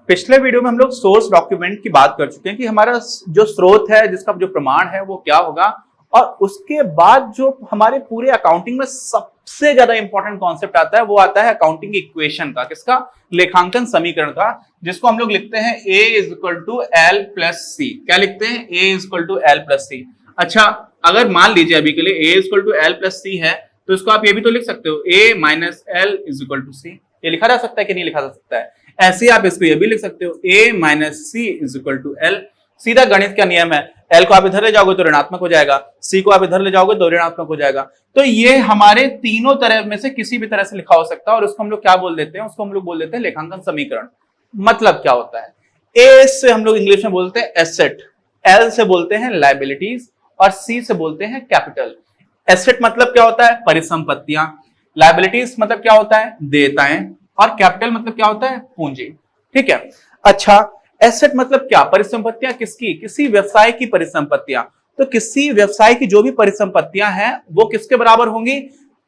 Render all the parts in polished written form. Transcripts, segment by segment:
पिछले वीडियो में हम लोग सोर्स डॉक्यूमेंट की बात कर चुके हैं कि हमारा जो स्रोत है, जिसका जो प्रमाण है वो क्या होगा, और उसके बाद जो हमारे पूरे अकाउंटिंग में सबसे ज्यादा इंपॉर्टेंट कॉन्सेप्ट आता है वो आता है अकाउंटिंग इक्वेशन का। किसका? लेखांकन समीकरण का, जिसको हम लोग लिखते हैं A = L + C। क्या लिखते हैं? A = L + C। अच्छा, अगर मान लीजिए अभी के लिए A = L + C है, तो इसको आप ये भी तो लिख सकते हो A - L = C। ये लिखा जा सकता है कि नहीं लिखा जा सकता है? ऐसे आप इसको ये भी लिख सकते हो A - C = L। सीधा गणित का नियम है, L को आप इधर ले जाओगे तो ऋणात्मक हो जाएगा, C को आप इधर ले जाओगे तो ऋणात्मक हो जाएगा। तो ये हमारे तीनों तरह में से किसी भी तरह से लिखा हो सकता है, और उसको हम लोग क्या बोल देते हैं? उसको हम लोग बोल देते हैं लेखांकन समीकरण। मतलब क्या होता है? A से हम लोग इंग्लिश में बोलते हैं एसेट, L से बोलते हैं लायबिलिटीज, और C से बोलते हैं कैपिटल। एसेट मतलब क्या होता है? परिसंपत्तियां। लायबिलिटीज मतलब क्या होता है? देयताएं। और कैपिटल मतलब क्या होता है? पूंजी। ठीक है। अच्छा, एसेट मतलब क्या? परिसंपत्तियां किसकी? किसी व्यवसाय की परिसंपत्तियां। तो किसी व्यवसाय की जो भी परिसंपत्तियां हैं वो किसके बराबर होंगी?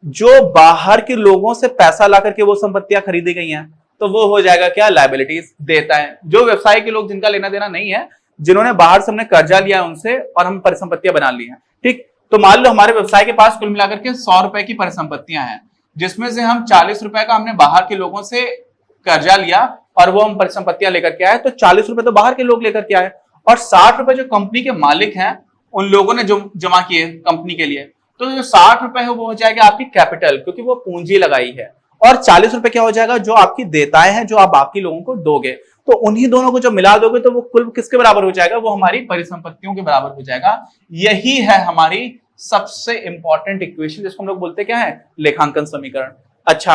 जो बाहर के लोगों से पैसा ला करके वो संपत्तियां खरीदी गई हैं, तो वो हो जाएगा क्या? लायबिलिटीज, देयताएं। जो व्यवसाय के लोग जिनका लेना देना नहीं है, जिन्होंने बाहर से हमने कर्जा लिया है उनसे और हम परिसंपत्तियां बना ली हैं। ठीक, तो मान लो हमारे व्यवसाय के पास कुल मिलाकर के 100 रुपए की परिसंपत्तियां हैं, जिसमें से हम 40 रुपए का हमने बाहर के लोगों से कर्जा लिया और वो हम परिसंपत्तियां लेकर के आए, तो 40 रुपए तो बाहर के लोग लेकर के आए, और 60 रुपए जो कंपनी के मालिक हैं उन लोगों ने जो जमा किए कंपनी के लिए, तो जो 60 रुपए है वो हो जाएगा आपकी कैपिटल, क्योंकि वो पूंजी लगाई है। और 40 रुपए क्या हो जाएगा? जो आपकी देयताएं हैं, जो आप बाकी लोगों को दोगे। तो उन्हीं दोनों को जब मिला दोगे तो वो कुल किसके बराबर हो जाएगा? वो हमारी परिसंपत्तियों के बराबर हो जाएगा। यही है हमारी सबसे इंपॉर्टेंट इक्वेशन, जिसको हम लोग बोलते हैं क्या है? लेखांकन समीकरण। अच्छा,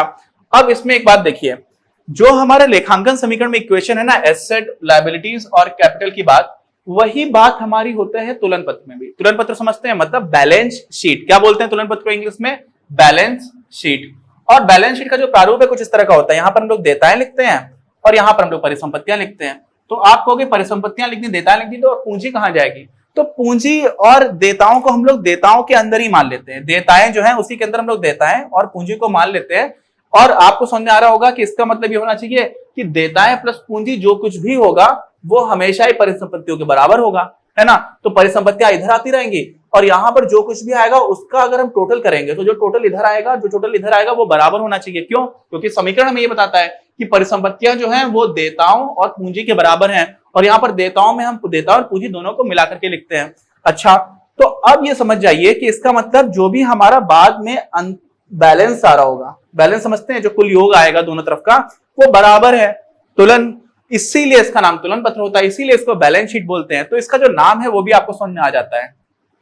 अब इसमें एक बात देखिए, जो हमारे लेखांकन समीकरण में इक्वेशन है ना, एसेट, लायबिलिटीज और कैपिटल की बात, वही बात हमारी होता है तुलन पत्र में भी। तुलन पत्र समझते हैं? मतलब बैलेंस शीट। क्या बोलते हैं तुलन पत्र को इंग्लिश में? Balance sheet. और बैलेंस शीट का जो प्रारूप है कुछ इस तरह का होता है। यहां पर हम लोग देयताएं लिखते हैं और यहां पर हम लोग परिसंपत्तियां लिखते हैं। तो आप कहोगे परिसंपत्तियां लिखनी, देयताएं लिखनी, तो पूंजी कहां जाएगी? तो पूंजी और देयताओं को हम लोग देयताओं के अंदर ही मान लेते हैं। देयताएं जो है उसी के अंदर हम लोग देयताएं और पूंजी को मान लेते हैं। और आपको समझ में आ रहा होगा कि इसका मतलब ये होना चाहिए कि देयताएं प्लस पूंजी जो कुछ भी होगा वो हमेशा ही परिसंपत्तियों के बराबर होगा, है ना? तो परिसंपत्तियां इधर आती रहेंगी और यहां पर जो कुछ भी आएगा उसका अगर हम टोटल करेंगे तो जो टोटल इधर आएगा, जो टोटल इधर आएगा वो बराबर होना चाहिए। क्यों? क्योंकि समीकरण हमें ये बताता है कि परिसंपत्तियां जो हैं वो देयताओं और पूंजी के बराबर हैं, और यहां पर देयताओं में हम देयता और पूंजी दोनों को मिलाकर के लिखते हैं। अच्छा, तो अब ये समझ जाइए कि इसका मतलब जो भी हमारा बाद में बैलेंस आ रहा होगा, बैलेंस समझते हैं, जो कुल योग आएगा दोनों तरफ का, वो बराबर है। तुलन, इसीलिए इसका नाम तुलन पत्र होता है, इसीलिए इसको बैलेंस शीट बोलते हैं। तो इसका जो नाम है वो भी आपको समझ में आ जाता है।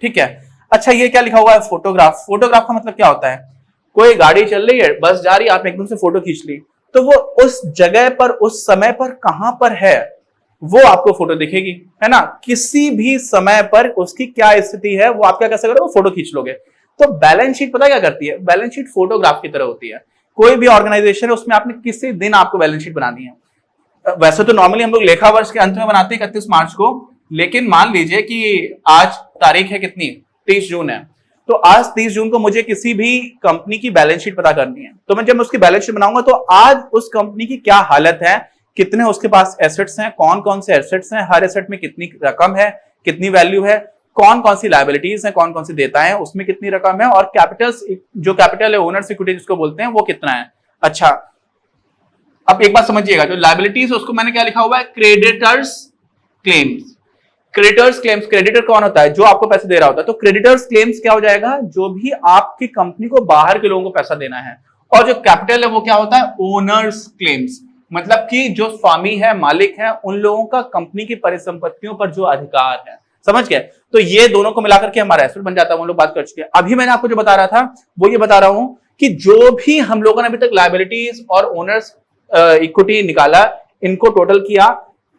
ठीक है। अच्छा, ये क्या लिखा हुआ है? फोटोग्राफ। फोटोग्राफ का मतलब क्या होता है? कोई गाड़ी चल रही है, बस जा रही है, आपने एकदम से फोटो खींच ली, तो वो उस जगह पर उस समय पर कहां पर है वो आपको फोटो दिखेगी, है ना? किसी भी समय पर उसकी क्या स्थिति है वो आप क्या कर सकते हो? फोटो खींच लोगे। तो बैलेंस शीट पता क्या करती है? बैलेंस शीट फोटोग्राफ की तरह होती है। कोई भी ऑर्गेनाइजेशन है उसमें आपने किसी दिन आपको बैलेंस शीट बनानी है। वैसे तो नॉर्मली हम लोग लेखा वर्ष के अंत में बनाते हैं 31 मार्च को, लेकिन मान लीजिए कि आज तारीख है कितनी? 30 जून है। तो आज 30 जून को मुझे किसी भी कंपनी की बैलेंस शीट पता करनी है, तो मैं जब उसकी बैलेंस शीट बनाऊंगा तो आज उस कंपनी की क्या हालत है, कितने उसके पास एसेट्स हैं, कौन कौन से एसेट्स हैं, हर एसेट में कितनी रकम है, कितनी वैल्यू है, कौन कौन सी लायबिलिटीज है, कौन कौन सी देयताएं हैं, उसमें कितनी रकम है, और कैपिटल, जो कैपिटल है ओनर्स इक्विटी जिसको बोलते हैं, वो कितना है। अच्छा, अब एक बात समझिएगा, जो लायबिलिटीज उसको मैंने क्या लिखा हुआ है? Creditors claims. Creditors claims, creditor कौन होता है? जो आपको पैसे दे रहा होता है। तो क्रेडिटर्स क्लेम्स क्या हो जाएगा? जो भी आपकी कंपनी को बाहर के लोगों को पैसा देना है। और जो कैपिटल है वो क्या होता है? ओनर्स क्लेम्स, मतलब कि जो स्वामी है, मालिक है, उन लोगों का कंपनी की परिसंपत्तियों पर जो अधिकार है। समझ गए? तो ये दोनों को मिलाकर के हमारा एसेट बन जाता है। हम लोग बात कर चुके हैं। अभी मैंने आपको जो बता रहा था वो ये बता रहा हूं कि जो भी हम लोगों ने अभी तक लायबिलिटीज और ओनर्स इक्विटी निकाला, इनको टोटल किया,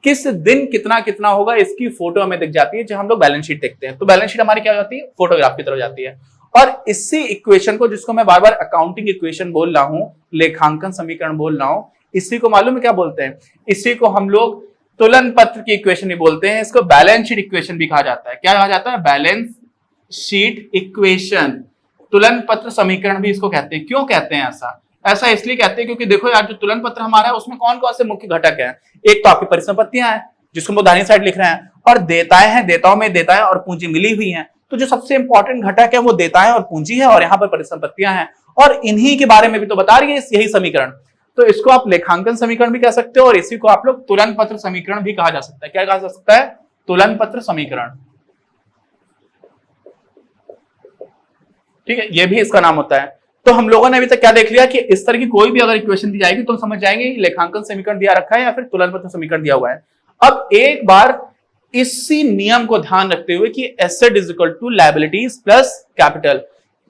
किस दिन कितना कितना होगा इसकी फोटो हमें दिख जाती है जब हम लोग बैलेंस शीट देखते हैं। तो बैलेंस शीट हमारी क्या हो जाती है? फोटोग्राफ की तरफ जाती है। और इसी इक्वेशन को, जिसको मैं बार बार अकाउंटिंग इक्वेशन बोल रहा हूं, लेखांकन समीकरण बोल रहा हूं, इसी को मालूम है क्या बोलते हैं? इसी को हम लोग तुलन पत्र की इक्वेशन भी बोलते हैं। इसको बैलेंस शीट इक्वेशन भी कहा जाता है। क्या कहा जाता है? Balance sheet equation. तुलन पत्र समीकरण भी इसको कहते हैं। क्यों कहते हैं ऐसा? ऐसा इसलिए कहते हैं क्योंकि देखो यार, जो तुलन पत्र हमारा है उसमें कौन कौन से मुख्य घटक हैं? एक तो आपकी परिसंपत्तियां हैं जिसको हम दाहिनी साइड लिख रहे हैं, और देताएं हैं, देताओं में देताएं और पूंजी मिली हुई है। तो जो सबसे इंपॉर्टेंट घटक है वो देताएं और पूंजी है, और यहाँ पर परिसंपत्तियां हैं, और इन्हीं के बारे में भी तो बता रही है यही समीकरण। तो इसको आप लेखांकन समीकरण भी कह सकते हो, और इसी को आप लोग तुलन पत्र समीकरण भी कहा जा सकता है। क्या कहा जा सकता है? तुलन पत्र समीकरण। ठीक है, ये भी इसका नाम होता है। तो हम लोगों ने अभी तक क्या देख लिया कि इस तरह की कोई भी अगर इक्वेशन दी जाएगी तो हम समझ जाएंगे लेखांकन समीकरण दिया रखा है या फिर तुलन पत्र समीकरण दिया हुआ है। अब एक बार इसी नियम को ध्यान रखते हुए कि asset is equal to liabilities plus capital,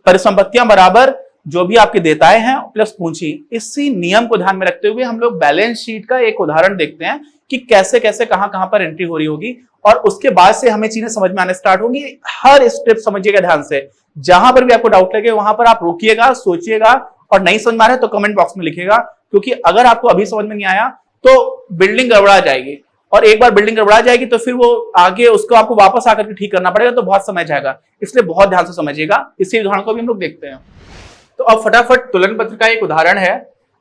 परिसंपत्तियां बराबर जो भी आपके देताएं हैं प्लस पूंजी, इसी नियम को ध्यान में रखते हुए हम लोग बैलेंस शीट का एक उदाहरण देखते हैं कि कैसे कैसे कहां कहां पर एंट्री हो रही होगी, और उसके बाद से हमें चीजें समझ में आने स्टार्ट होंगी। हर स्टेप समझिएगा ध्यान से, जहां पर भी आपको डाउट लगे वहां पर आप रुकिएगा, सोचिएगा, और नहीं समझ में आ रहा है तो कमेंट बॉक्स में लिखिएगा, क्योंकि अगर आपको अभी समझ में नहीं आया तो बिल्डिंग गड़बड़ा जाएगी, और एक बार बिल्डिंग गड़बड़ा जाएगी तो फिर वो आगे उसको आपको वापस आकर के ठीक करना पड़ेगा, तो बहुत समय जाएगा। इसलिए बहुत ध्यान से समझिएगा। इसी उदाहरण को भी हम लोग देखते हैं। तो अब फटाफट तुलन पत्र का एक उदाहरण है।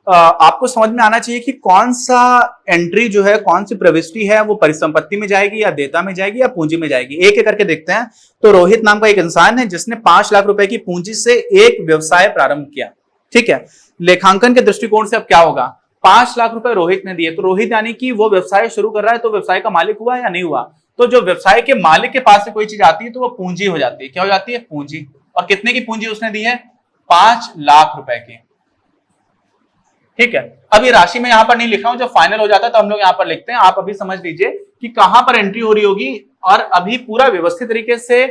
आपको समझ में आना चाहिए कि कौन सा एंट्री जो है, कौन सी प्रविष्टि है, वो परिसंपत्ति में जाएगी या देता में जाएगी या पूंजी में जाएगी। एक एक करके देखते हैं। तो रोहित नाम का एक इंसान है जिसने 5 लाख रुपए की पूंजी से एक व्यवसाय प्रारंभ किया। ठीक है, लेखांकन के दृष्टिकोण से अब क्या होगा? 5 लाख रुपए रोहित ने दिए, तो रोहित यानी कि वो व्यवसाय शुरू कर रहा है, तो व्यवसाय का मालिक हुआ या नहीं हुआ? तो जो व्यवसाय के मालिक के पास से कोई चीज आती है तो वो पूंजी हो जाती है। क्या हो जाती है? पूंजी। और कितने की पूंजी उसने दी है? 5 लाख रुपए की। ठीक है, अब ये राशि मैं यहां पर नहीं लिख रहा हूं, जब फाइनल हो जाता है तो हम लोग यहां पर लिखते हैं। आप अभी समझ लीजिए कि कहां पर एंट्री हो रही होगी, और अभी पूरा व्यवस्थित तरीके से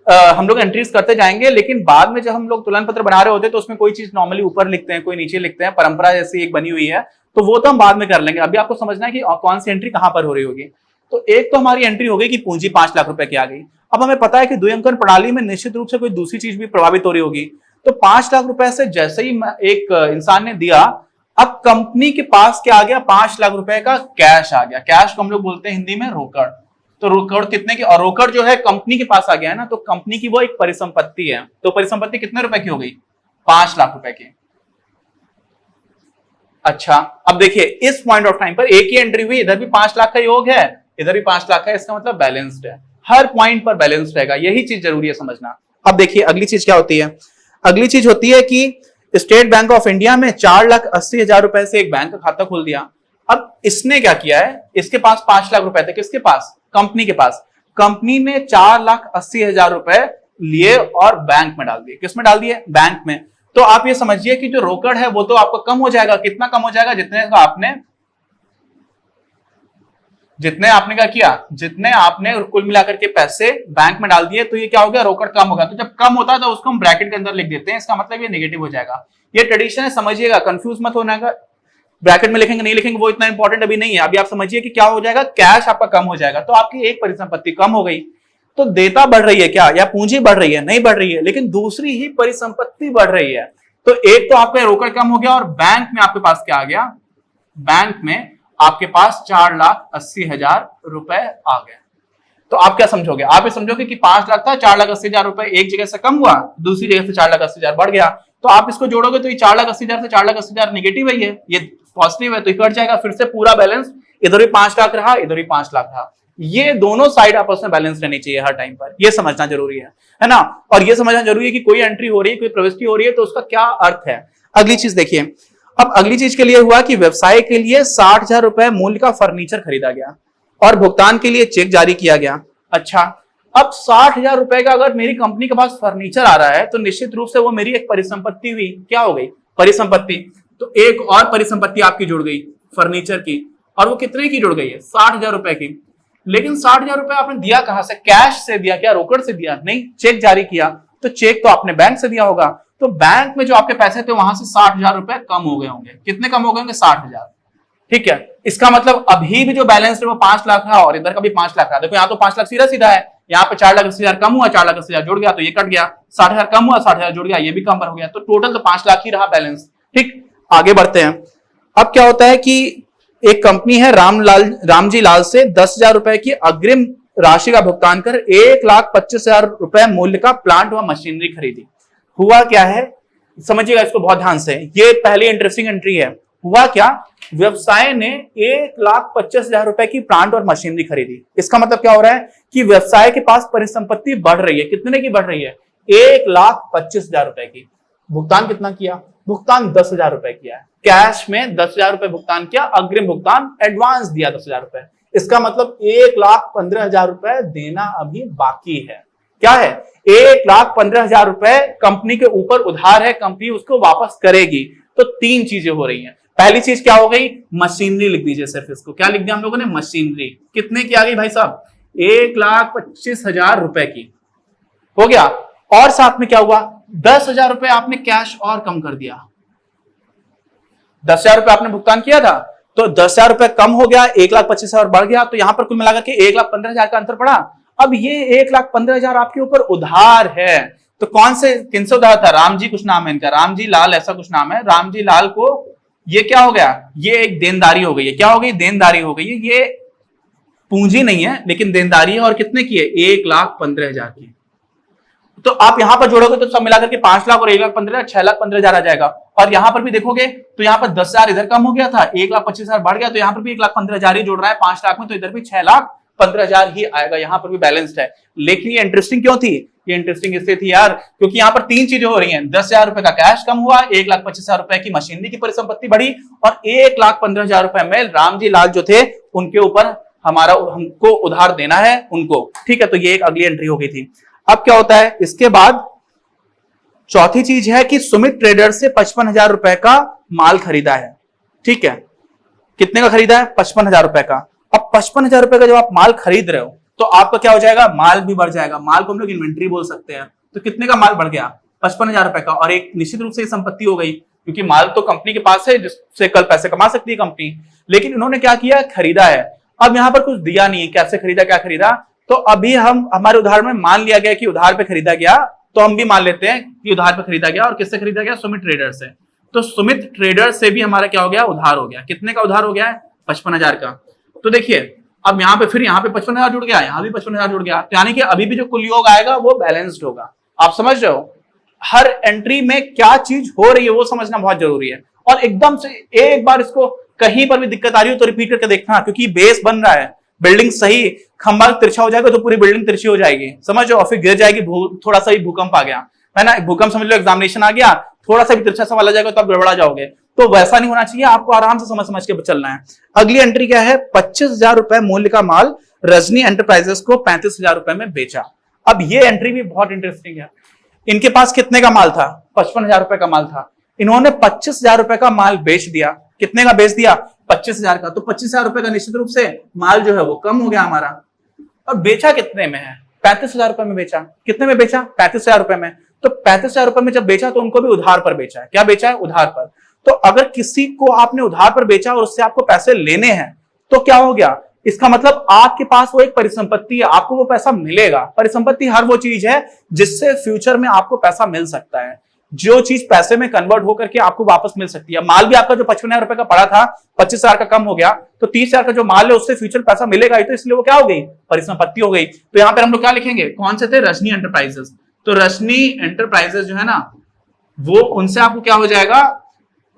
हम लोग एंट्रीज करते जाएंगे। लेकिन बाद में जब हम लोग तुलन पत्र बना रहे होते हैं तो उसमें कोई चीज नॉर्मली ऊपर लिखते हैं, कोई नीचे लिखते हैं, परंपरा जैसी एक बनी हुई है, तो वो तो हम बाद में कर लेंगे। अभी आपको समझना है कि कौन सी एंट्री कहां पर हो रही होगी। तो एक तो हमारी एंट्री हो गई कि पूंजी 5 लाख रुपए की आ गई। अब हमें पता है कि द्विअंकन प्रणाली में निश्चित रूप से कोई दूसरी चीज भी प्रभावित हो रही होगी। तो 5 लाख रुपए से जैसे ही एक इंसान ने दिया, अब कंपनी के पास क्या आ गया? 5 लाख रुपए का कैश आ गया। कैश को हम लोग बोलते हैं हिंदी में रोकड़। तो रोकड़ कितने की? और रोकड़ जो है कंपनी के पास आ गया है ना, तो कंपनी की वो एक परिसंपत्ति है। तो परिसंपत्ति कितने रुपए की हो गई? 5 लाख रुपए की। अच्छा, अब देखिए इस पॉइंट ऑफ टाइम पर एक ही एंट्री हुई, इधर भी 5 लाख का योग है, इधर भी 5 लाख है, इसका मतलब बैलेंस्ड है। हर पॉइंट पर बैलेंस्ड रहेगा, यही चीज जरूरी है समझना। अब देखिए अगली चीज क्या होती है? अगली चीज होती है कि स्टेट बैंक ऑफ इंडिया में 4,80,000 रुपए से एक बैंक का खाता खोल दिया। अब इसने क्या किया है? इसके पास 5 लाख रुपए थे, किसके पास? कंपनी के पास। कंपनी ने 4,80,000 रुपए लिए और बैंक में डाल दिए। किस में डाल दिए? बैंक में। तो आप ये समझिए कि जो रोकड़ है वो तो आपका कम हो जाएगा। कितना कम हो जाएगा? जितने आपने क्या किया, जितने आपने कुल मिलाकर के पैसे बैंक में डाल दिए, तो ये क्या हो गया? रोकड़ कम होगा। तो जब कम होता है तो उसको हम ब्रैकेट के अंदर लिख देते हैं, इसका मतलब ये नेगेटिव हो जाएगा। ये ट्रेडिशन है, समझिएगा, कंफ्यूज मत होना। ब्रैकेट में लिखेंगे नहीं लिखेंगे वो इतना इंपॉर्टेंट अभी नहीं है। अभी आप समझिए कि क्या हो जाएगा? कैश आपका कम हो जाएगा। तो आपकी एक परिसंपत्ति कम हो गई, तो देता बढ़ रही है क्या, या पूंजी बढ़ रही है? नहीं बढ़ रही है, लेकिन दूसरी ही परिसंपत्ति बढ़ रही है। तो एक तो आपका रोकड़ कम हो गया, और बैंक में आपके पास क्या आ गया? बैंक में आपके पास 4,80,000 रुपए आ गए। तो आप क्या समझोगे? आप ये समझोगे कि 5 लाख था, 4,80,000 रुपए एक जगह से कम हुआ, दूसरी जगह से 4,80,000 बढ़ गया। तो आप इसको जोड़ोगे तो ये 4,80,000 से 4,80,000 नेगेटिव है, ये पॉजिटिव है, तो ये कट जाएगा। फिर से पूरा बैलेंस, इधर भी 5 लाख रहा, इधर भी 5 लाख रहा। ये दोनों साइड आपस में बैलेंस रहनी चाहिए हर टाइम पर। ये समझना जरूरी है ना? और ये समझना जरूरी है कि कोई एंट्री हो रही है, कोई प्रविष्टि हो रही है, तो उसका क्या अर्थ है। अगली चीज देखिए। अब अगली चीज के लिए हुआ कि व्यवसाय के लिए 60,000 रुपए मूल्य का फर्नीचर खरीदा गया और भुगतान के लिए चेक जारी किया गया। अच्छा, अब 60,000 रुपए का अगर मेरी कंपनी के पास फर्नीचर आ रहा है तो निश्चित रूप से वो मेरी एक परिसंपत्ति हुई। क्या हो गई? परिसंपत्ति। तो एक और परिसंपत्ति आपकी जुड़ गई फर्नीचर की, और वो कितने की जुड़ गई है? 60,000 रुपए की। लेकिन 60,000 रुपए आपने दिया कहां से? कैश से दिया क्या? रोकड़ से दिया? नहीं, चेक जारी किया। तो चेक तो आपने बैंक से दिया होगा, तो बैंक में जो आपके पैसे थे वहां से 60,000 रुपए कम हो गए होंगे। कितने कम हो गए होंगे? 60,000। ठीक है, इसका मतलब अभी भी जो बैलेंस है वो 5 लाख रहा, और इधर का भी 5 लाख रहा। देखो यहाँ तो 5 लाख सीधा सीधा है, यहाँ पे 4,80,000 कम हुआ, 4,80,000 जुड़ गया, तो ये कट गया। 60,000 कम हुआ, 60,000 जुड़ गया, ये भी कम हो गया। तो टोटल तो 5 लाख ही रहा बैलेंस। ठीक, आगे बढ़ते हैं। अब क्या होता है कि एक कंपनी है रामजी लाल से 10,000 रुपए की अग्रिम राशि का भुगतान कर 1,25,000 रुपए मूल्य का प्लांट व मशीनरी खरीदी। हुआ क्या है, समझिएगा इसको बहुत ध्यान से, ये पहली इंटरेस्टिंग एंट्री है। हुआ क्या, व्यवसाय ने 1,25,000 रुपए की प्लांट और मशीनरी खरीदी। इसका मतलब क्या हो रहा है कि व्यवसाय के पास परिसंपत्ति बढ़ रही है। कितने की बढ़ रही है? 1,25,000 रुपए की। भुगतान कितना किया? भुगतान 10,000 रुपए किया है। कैश में 10,000 रुपए भुगतान किया, अग्रिम भुगतान एडवांस दिया 10,000 रुपए। इसका मतलब 1,15,000 रुपए देना अभी बाकी है। क्या है? 1,15,000 रुपए कंपनी के ऊपर उधार है, कंपनी उसको वापस करेगी। तो तीन चीजें हो रही हैं। पहली चीज क्या हो गई? मशीनरी लिख दीजिए सिर्फ इसको। क्या लिख दिया हम लोगों ने? मशीनरी। कितने की आ गई भाई साहब? 1,25,000 रुपए की हो गया। और साथ में क्या हुआ? 10,000 रुपए आपने कैश और कम कर दिया। 10,000 रुपए आपने भुगतान किया था, तो 10,000 रुपए कम हो गया, 1,25,000 बढ़ गया, तो यहां पर कुल मिलाकर के 1,15,000 का अंतर पड़ा। अब ये 1,15,000 आपके ऊपर उधार है, तो कौन से, किनसे उधार था? राम जी कुछ नाम है इनका, राम जी लाल ऐसा कुछ नाम है। राम जी लाल को ये क्या हो गया? ये एक देनदारी हो गई है। क्या हो गई? देनदारी हो गई है। ये पूंजी नहीं है लेकिन देनदारी है। और कितने की है? 1,15,000 की। तो आप यहां पर जोड़ोगे तो सब मिलाकर के 5 लाख और 1,15,000 6,15,000 आ जाएगा। और यहां पर भी देखोगे तो यहां पर 10,000 इधर कम हो गया था, 1,25,000 बढ़ गया, तो यहां पर भी 1,15,000 ही जोड़ रहा है 5 लाख में, तो इधर भी 6,15,000 ही आएगा। यहां पर भी बैलेंस्ड है। लेकिन ये इंटरेस्टिंग क्यों थी? ये इंटरेस्टिंग इसलिए थी यार क्योंकि यहां पर तीन चीजें हो रही हैं। 10,000 रुपए का कैश कम हुआ, 1,25,000 रुपए की मशीनरी की परिसंपत्ति बढ़ी, और 1,15,000 रुपए में रामजी लाल जो थे उनके ऊपर हमको उधार देना है उनको। ठीक है, तो ये एक अगली एंट्री हो गई थी। अब क्या होता है इसके बाद? चौथी चीज है कि सुमित ट्रेडर से 55,000 रुपए का माल खरीदा है। ठीक है, कितने का खरीदा है? 55,000 रुपए का। अब 55,000 रुपए का जब आप माल खरीद रहे हो तो आपका क्या हो जाएगा? माल भी बढ़ जाएगा। माल को हम लोग इन्वेंट्री बोल सकते हैं। तो कितने का माल बढ़ गया? 55,000 रुपए का। और एक निश्चित रूप से संपत्ति हो गई, क्योंकि माल तो कंपनी के पास है जिससे कल पैसे कमा सकती है कंपनी। लेकिन इन्होंने क्या किया? खरीदा है। अब यहां पर कुछ दिया नहीं, कैसे खरीदा, क्या खरीदा। तो अभी हमारे उदाहरण में मान लिया गया कि उधार पे खरीदा गया, तो हम भी मान लेते हैं कि उधार पे खरीदा गया। और किससे खरीदा गया? सुमित ट्रेडर से। तो सुमित ट्रेडर से भी हमारा क्या हो गया? उधार हो गया। कितने का उधार हो गया है? 55,000 का। तो देखिए अब यहाँ पे फिर यहाँ पे 55,000 जुड़ गया, यहाँ भी 55,000 जुड़ गया, तो यानी कि अभी भी जो कुल योग आएगा वो बैलेंस्ड होगा। आप समझ रहे हो? हर एंट्री में क्या चीज हो रही है वो समझना बहुत जरूरी है। और एकदम से एक बार इसको कहीं पर भी दिक्कत आ रही हो तो रिपीट करके देखना, क्योंकि बेस बन रहा है। बिल्डिंग सही, खंबा तिरछा हो जाएगा तो पूरी बिल्डिंग तिरछी हो जाएगी, समझ लो, और फिर गिर जाएगी। थोड़ा सा भी भूकंप आ गया है ना, भूकंप समझ लो, एग्जामिनेशन आ गया, थोड़ा सा भी तिरछा सवाल आ जाएगा तो आप गड़बड़ा जाओगे। तो वैसा नहीं होना चाहिए, आपको आराम से समझ समझ के चलना है। अगली एंट्री क्या है? 25,000 रुपए मूल्य का माल रजनी एंटरप्राइजेस को 35,000 रुपए में बेचा। अब ये एंट्री भी बहुत इंटरेस्टिंग है। इनके पास कितने का माल था? 55,000 रुपए का माल था। इन्होंने 25,000 रुपए का माल बेच दिया। कितने का बेच दिया? 25,000 का। तो 25,000 रुपए का निश्चित रूप से माल जो है वो कम हो गया हमारा। और बेचा कितने में है? 35,000 रुपए में बेचा। कितने में बेचा? 35,000 रुपए में। तो 35,000 रुपए में जब बेचा तो उनको भी उधार पर बेचा है। क्या बेचा है? उधार पर। तो अगर किसी को आपने उधार पर बेचा और उससे आपको पैसे लेने हैं तो क्या हो गया? इसका मतलब आपके पास वो एक परिसंपत्ति है, आपको वो पैसा मिलेगा। परिसंपत्ति हर वो चीज है जिससे फ्यूचर में आपको पैसा मिल सकता है, जो चीज पैसे में कन्वर्ट होकर के आपको वापस मिल सकती है। माल भी आपका जो 55,000 रुपए का पड़ा था 25,000 का कम हो गया, तो 30,000 का जो माल है उससे फ्यूचर पैसा मिलेगा ही, तो इसलिए वो क्या हो गई? परिसंपत्ति हो गई। तो यहां पर हम लोग क्या लिखेंगे? कौन से थे? रजनी एंटरप्राइजेस। तो रजनी एंटरप्राइजेस जो है ना, वो उनसे आपको क्या हो जाएगा?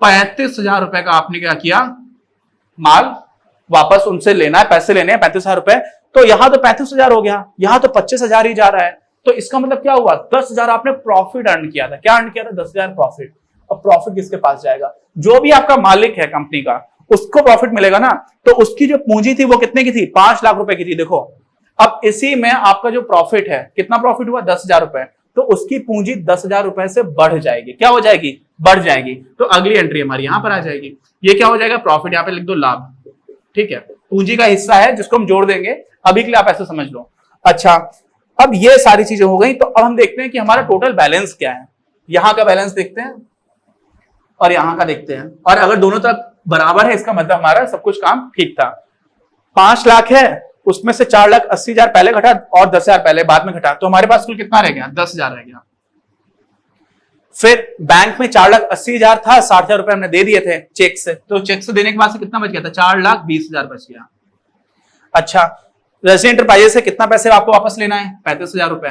35,000 रुपए का आपने क्या किया? माल वापस उनसे लेना है, पैसे लेने हैं 35,000 रुपए। तो यहां तो 35,000 हो गया, यहां तो 25,000 ही जा रहा है। तो इसका मतलब क्या हुआ? 10,000 आपने प्रॉफिट अर्न किया था। क्या अर्न किया था? 10,000 प्रॉफिट। और प्रॉफिट किसके पास जाएगा? जो भी आपका मालिक है कंपनी का, उसको प्रॉफिट मिलेगा ना। तो उसकी जो पूंजी थी वो कितने की थी? 5 लाख रुपए की थी। देखो अब इसी में आपका जो प्रॉफिट है, कितना प्रॉफिट हुआ? 10,000 रुपए। तो उसकी पूंजी 10,000 रुपए से बढ़ जाएगी। क्या हो जाएगी? बढ़ जाएगी। तो अगली एंट्री हमारी यहां पर आ जाएगी। ये क्या हो जाएगा? प्रॉफिट। यहां पे लिख दो लाभ। ठीक है, पूंजी का हिस्सा है जिसको हम जोड़ देंगे। अभी के लिए आप ऐसे समझ लो। अच्छा, अब ये सारी चीजें हो गई, तो अब हम देखते हैं कि हमारा टोटल बैलेंस क्या है। यहां का बैलेंस देखते हैं और यहां का देखते हैं, और अगर दोनों तरफ बराबर है इसका मतलब हमारा सब कुछ काम ठीक था। 5 लाख है, उसमें से 4,80,000 पहले घटा और 10,000 पहले बाद में घटा, तो हमारे पास कुल कितना रह गया? 10,000 रह गया। फिर बैंक में 4,80,000 था, 60,000 रुपए हमने दे दिए थे चेक से, तो चेक से देने के बाद से कितना बच गया था? 4,20,000 बच गया। अच्छा, रजनी एंटरप्राइजेस से कितना पैसे आपको वापस लेना है? 35,000 रुपए।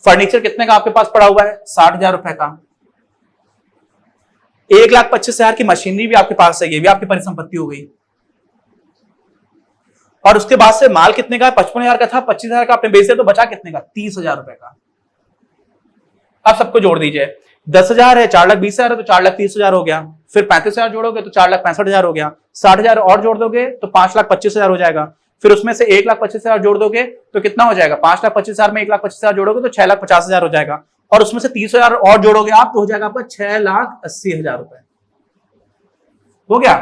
फर्नीचर कितने का आपके पास पड़ा हुआ है? 60,000 रुपए का। 1,25,000 की मशीनरी भी आपके पास है, ये भी आपकी परिसंपत्ति हो गई। और उसके बाद से माल कितने का? 55,000 का था, 25,000 का आपने बेच दिया, तो बचा कितने का? 30,000 रुपए का। अब सबको जोड़ दीजिए, 10,000 है, 4,20,000 है, तो 4,30,000 हो गया। फिर 35,000 जोड़ोगे तो 4,65,000 हो गया। 60,000 और जोड़ दोगे तो 5,25,000 हो जाएगा। फिर उसमें से 1,25,000 जोड़ दोगे तो कितना हो जाएगा? 5,25,000 में 1,25,000 जोड़ोगे तो 6,50,000 हो जाएगा। और उसमें से 30,000 और जोड़ोगे आप तो हो जाएगा आपका 6,80,000 रुपए। हो गया?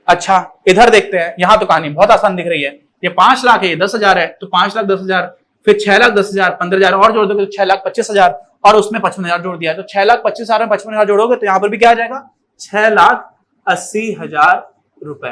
अच्छा, इधर देखते हैं, यहां तो कहानी बहुत आसान दिख रही है। ये 5 लाख है, ये 10,000 है, तो 5,10,000, फिर 6,10,000, 15,000 और जोड़ दोगे तो 6,25,000, और उसमें 55,000 जोड़ दिया, तो 6,25,000 में 55,000 जोड़ोगे तो यहां पर भी क्या आ जाएगा? 6,80,000 रुपए।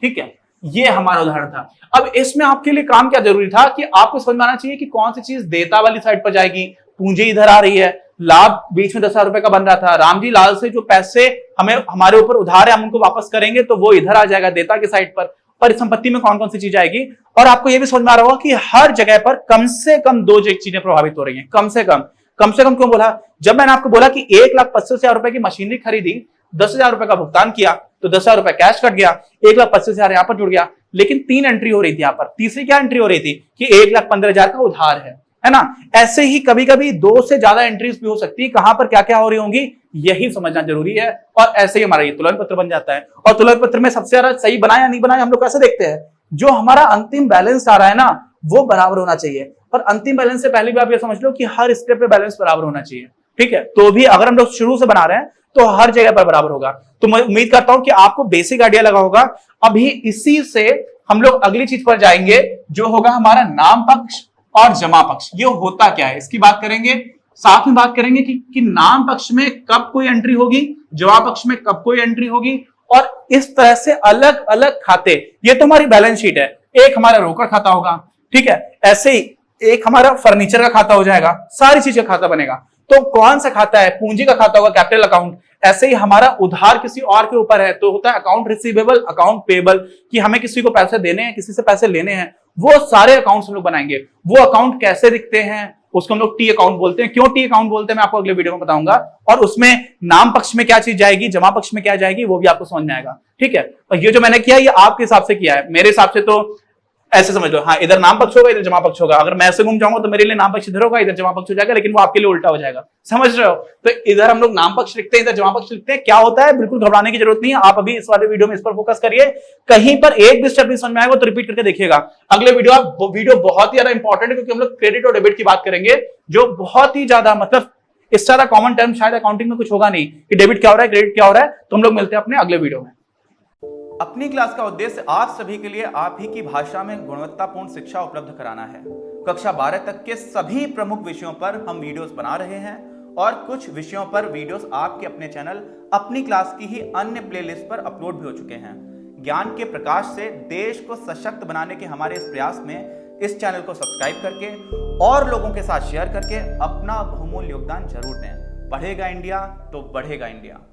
ठीक है, ये हमारा उदाहरण था। अब इसमें आपके लिए काम क्या जरूरी था कि आपको समझ में आना चाहिए कि कौन सी चीज देता वाली साइड पर जाएगी। पूंजी इधर आ रही है, लाभ बीच में 10,000 रुपए का बन रहा था। रामजी लाल से जो पैसे हमें हमारे ऊपर उधार है, हम उनको वापस करेंगे तो वो इधर आ जाएगा देता की साइड पर। परिसंपत्ति में कौन कौन सी चीज आएगी, और आपको यह भी समझ में आ रहा होगा कि हर जगह पर कम से कम 2 चीजें प्रभावित हो रही हैं। कम से कम क्यों बोला? जब मैंने आपको बोला कि 1,25,000 रुपए की मशीनरी खरीदी, 10,000 रुपए का भुगतान किया, तो 10,000 रुपए कैश कट गया, 1,25,000 यहां पर जुड़ गया। लेकिन 3 एंट्री हो रही थी यहां पर। तीसरी क्या एंट्री हो रही थी कि 1,15,000 का उधार है ना। ऐसे ही कभी कभी 2 से ज्यादा एंट्रीज भी हो सकती है। कहां पर क्या क्या हो रही होंगी यही समझना जरूरी है। और ऐसे ही हमारा ये तुलन पत्र बन जाता है। और तुलन पत्र में सबसे ज्यादा सही बनाया या नहीं बनाया हम लोग कैसे देखते हैं? जो हमारा अंतिम बैलेंस आ रहा है ना, वो बराबर होना चाहिए। और अंतिम बैलेंस से पहले भी आप ये समझ लो कि हर स्टेप पे बैलेंस बराबर होना चाहिए। ठीक है, तो भी अगर हम लोग शुरू से बना रहे हैं तो हर जगह पर बराबर होगा। तो मैं उम्मीद करता हूं कि आपको बेसिक आइडिया लगा होगा। अभी इसी से हम लोग अगली चीज पर जाएंगे, जो होगा हमारा नाम पक्ष और जमा पक्ष। ये होता क्या है इसकी बात करेंगे। साथ में बात करेंगे कि नाम पक्ष में कब कोई एंट्री होगी, जमा पक्ष में कब कोई एंट्री होगी, और इस तरह से अलग अलग खाते। ये तो हमारी बैलेंस शीट है। एक हमारा रोकड़ खाता होगा, ठीक है, ऐसे ही एक हमारा फर्नीचर का खाता हो जाएगा, सारी चीज का खाता बनेगा। तो कौन सा खाता है? पूंजी का खाता होगा, कैपिटल अकाउंट। ऐसे ही हमारा उधार किसी और के ऊपर है तो होता है अकाउंट रिसीवेबल, अकाउंट पेबल, कि हमें किसी को पैसे देने हैं, किसी से पैसे लेने हैं। वो सारे अकाउंट्स हम लोग बनाएंगे। वो अकाउंट कैसे दिखते हैं उसको हम लोग टी अकाउंट बोलते हैं। क्यों टी अकाउंट बोलते हैं मैं आपको अगले वीडियो में बताऊंगा। और उसमें नाम पक्ष में क्या चीज जाएगी, जमा पक्ष में क्या जाएगी, वो भी आपको समझ में आएगा। ठीक है, और ये जो मैंने किया ये आपके हिसाब से किया है, मेरे हिसाब से तो ऐसे समझ लो, हाँ इधर नाम पक्ष होगा, इधर जमा पक्ष होगा। अगर मैं ऐसे घूम जाऊंगा तो मेरे लिए नाम पक्ष इधर होगा, इधर जमा पक्ष हो जाएगा, लेकिन वो आपके लिए उल्टा हो जाएगा। समझ रहे हो? तो इधर हम लोग नाम पक्ष लिखते हैं, इधर जमा पक्ष लिखते हैं। क्या होता है, बिल्कुल घबराने की जरूरत नहीं है। आप अभी इस वाले वीडियो में इस पर फोकस करिए। कहीं पर एक भी स्टेप नहीं समझ में आएगा तो रिपीट करके देखिएगा। अगले वीडियो बहुत ही ज्यादा इंपॉर्टेंट है, क्योंकि हम लोग क्रेडिट और डेबिट की बात करेंगे, जो बहुत ही ज्यादा, मतलब इससे ज्यादा कॉमन टर्म शायद अकाउंटिंग में कुछ होगा नहीं कि डेबिट क्या हो रहा है, क्रेडिट क्या हो रहा है। तो हम लोग मिलते हैं अपने अगले वीडियो में। अपनी क्लास का उद्देश्य आप सभी के लिए आप ही की भाषा में गुणवत्तापूर्ण शिक्षा उपलब्ध कराना है। कक्षा 12 तक के सभी प्रमुख विषयों पर हम वीडियोस बना रहे हैं, और कुछ विषयों पर वीडियोस आपके अपने चैनल अपनी क्लास की ही अन्य प्लेलिस्ट पर अपलोड भी हो चुके हैं। ज्ञान के प्रकाश से देश को सशक्त बनाने के हमारे इस प्रयास में इस चैनल को सब्सक्राइब करके और लोगों के साथ शेयर करके अपना बहुमूल्य योगदान जरूर दें। पढ़ेगा इंडिया तो बढ़ेगा इंडिया।